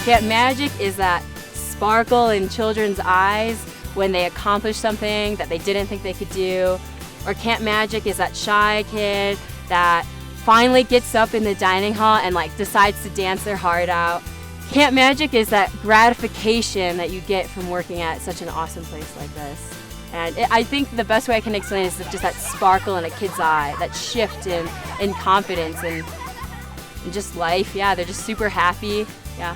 Camp magic is that sparkle in children's eyes when they accomplish something that they didn't think they could do. Or camp magic is that shy kid that finally gets up in the dining hall and decides to dance their heart out. Camp magic is that gratification that you get from working at such an awesome place like this. And I think the best way I can explain it is just that sparkle in a kid's eye, that shift in confidence and just life. Yeah, they're just super happy. Yeah.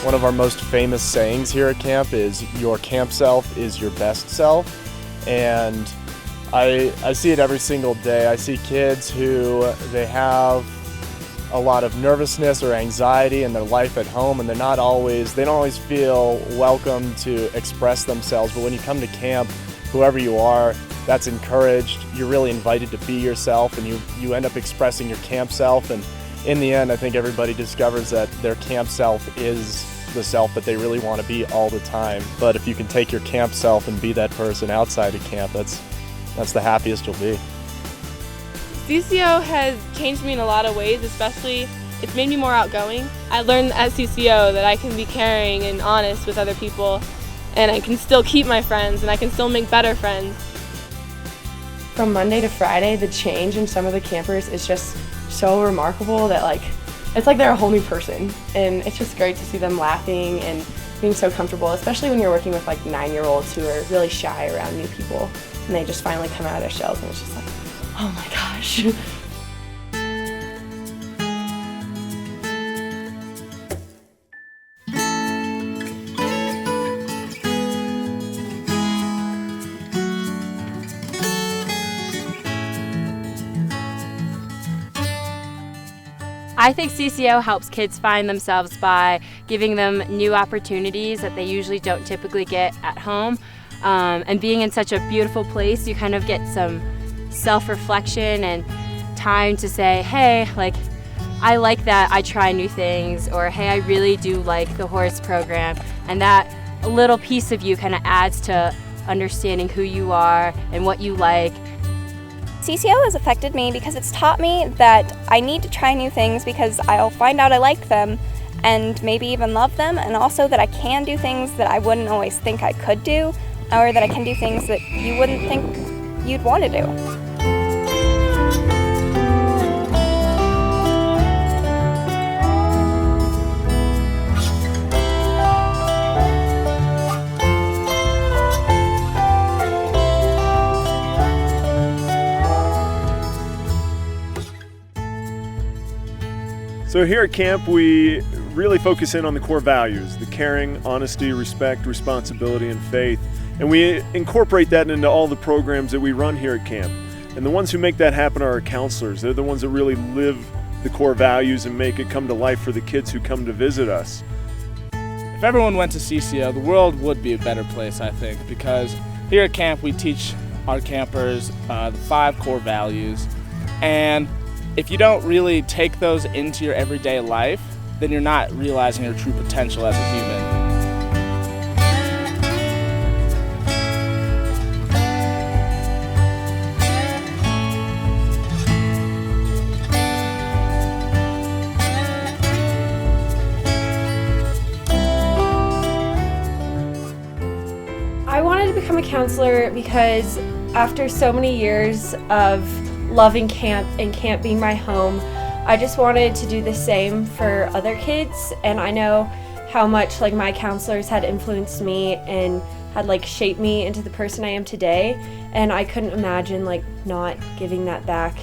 One of our most famous sayings here at camp is, "Your camp self is your best self." And I see it every single day. I see kids who they have a lot of nervousness or anxiety in their life at home, and they don't always feel welcome to express themselves. But when you come to camp, whoever you are, that's encouraged. You're really invited to be yourself, and you end up expressing your camp self. And in the end, I think everybody discovers that their camp self is the self that they really want to be all the time. But if you can take your camp self and be that person outside of camp, that's the happiest you'll be. CCO has changed me in a lot of ways, especially it's made me more outgoing. I learned at CCO that I can be caring and honest with other people, and I can still keep my friends, and I can still make better friends. From Monday to Friday, the change in some of the campers is just so remarkable that it's like they're a whole new person, and it's just great to see them laughing and being so comfortable, especially when you're working with 9-year-olds who are really shy around new people, and they just finally come out of their shells, and it's just oh my gosh. I think CCO helps kids find themselves by giving them new opportunities that they usually don't typically get at home. And being in such a beautiful place, you kind of get some self-reflection and time to say, hey, I like that I try new things, or hey, I really do like the horse program. And that little piece of you kind of adds to understanding who you are and what you like. CCO has affected me because it's taught me that I need to try new things because I'll find out I like them and maybe even love them, and also that I can do things that I wouldn't always think I could do, or that I can do things that you wouldn't think you'd want to do. So here at camp, we really focus in on the core values: the caring, honesty, respect, responsibility, and faith. And we incorporate that into all the programs that we run here at camp. And the ones who make that happen are our counselors. They're the ones that really live the core values and make it come to life for the kids who come to visit us. If everyone went to CCO, the world would be a better place, I think, because here at camp we teach our campers the 5 core values. And if you don't really take those into your everyday life, then you're not realizing your true potential as a human. I wanted to become a counselor because after so many years of loving camp and camp being my home, I just wanted to do the same for other kids. And I know how much my counselors had influenced me and had shaped me into the person I am today, and I couldn't imagine not giving that back.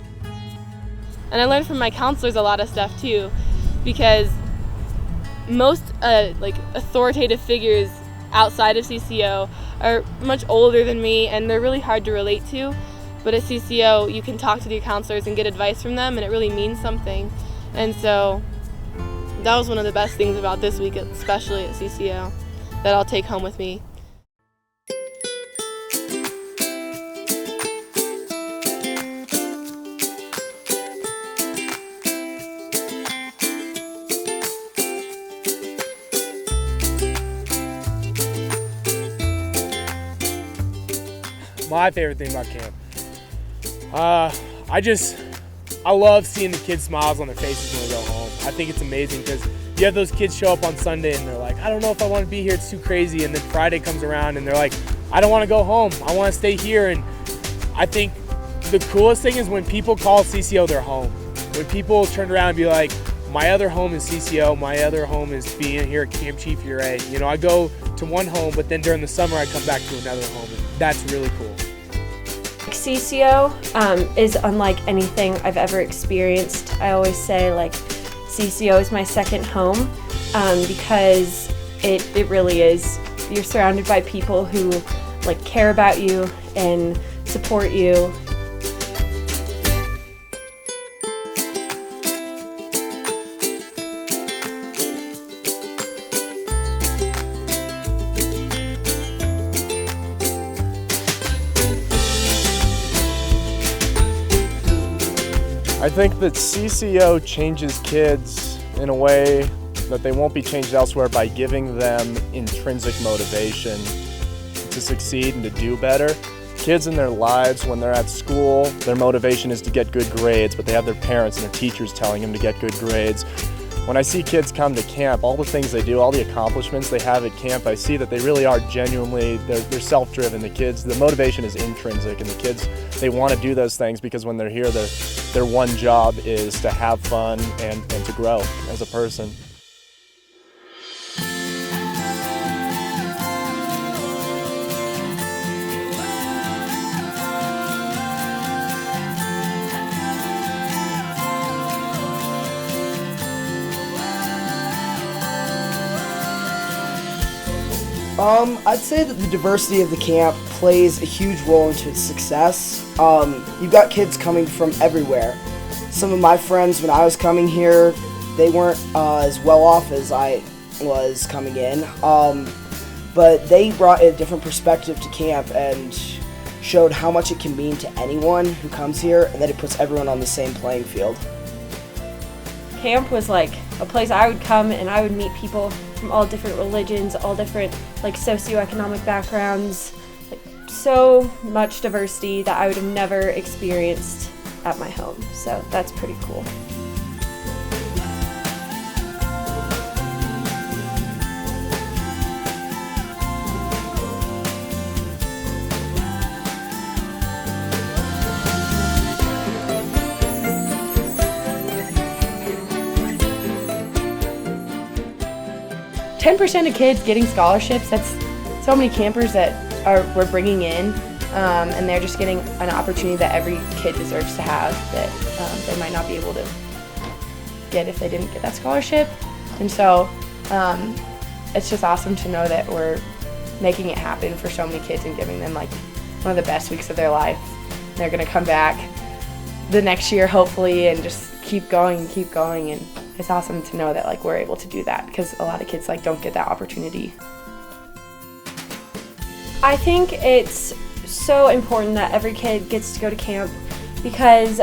And I learned from my counselors a lot of stuff too, because most authoritative figures outside of CCO are much older than me, and they're really hard to relate to. But at CCO, you can talk to your counselors and get advice from them, and it really means something. And so that was one of the best things about this week, especially at CCO, that I'll take home with me. my favorite thing about camp? I love seeing the kids' smiles on their faces when they go home. I think it's amazing because you have those kids show up on Sunday and they're like, I don't know if I want to be here, it's too crazy. And then Friday comes around and they're like, I don't want to go home, I want to stay here. And I think the coolest thing is when people call CCO their home. When people turn around and be like, my other home is CCO, my other home is being here at Camp Chief Ouray. You know, I go to one home, but then during the summer I come back to another home. And that's really cool. CCO is unlike anything I've ever experienced. I always say like CCO is my second home because it really is. You're surrounded by people who like care about you and support you. I think that CCO changes kids in a way that they won't be changed elsewhere by giving them intrinsic motivation to succeed and to do better. Kids in their lives, when they're at school, their motivation is to get good grades, but they have their parents and their teachers telling them to get good grades. When I see kids come to camp, all the things they do, all the accomplishments they have at camp, I see that they really are genuinely, they're self-driven. The kids, the motivation is intrinsic, and the kids, they want to do those things because when they're here, their one job is to have fun and to grow as a person. I'd say that the diversity of the camp plays a huge role into its success. You've got kids coming from everywhere. Some of my friends, when I was coming here, they weren't as well off as I was coming in, but they brought a different perspective to camp and showed how much it can mean to anyone who comes here and that it puts everyone on the same playing field. Camp was like a place I would come and I would meet people from all different religions, all different like socioeconomic backgrounds, like so much diversity that I would have never experienced at my home. So that's pretty cool. %10 of kids getting scholarships, that's so many campers that we're bringing in, and they're just getting an opportunity that every kid deserves to have that they might not be able to get if they didn't get that scholarship. And so it's just awesome to know that we're making it happen for so many kids and giving them like one of the best weeks of their life. They're going to come back the next year hopefully and just keep going, and it's awesome to know that like we're able to do that because a lot of kids like don't get that opportunity. I think it's so important that every kid gets to go to camp because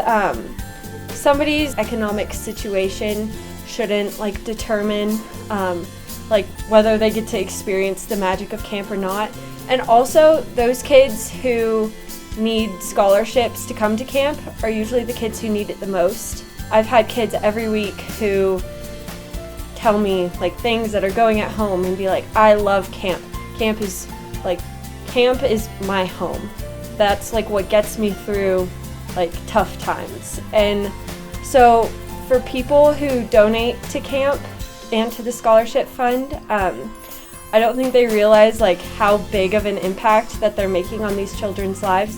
somebody's economic situation shouldn't like determine like whether they get to experience the magic of camp or not. And also those kids who need scholarships to come to camp are usually the kids who need it the most. I've had kids every week who tell me like things that are going at home and be like, I love camp. Camp is my home. That's like what gets me through like tough times. And so for people who donate to camp and to the scholarship fund, I don't think they realize like how big of an impact that they're making on these children's lives.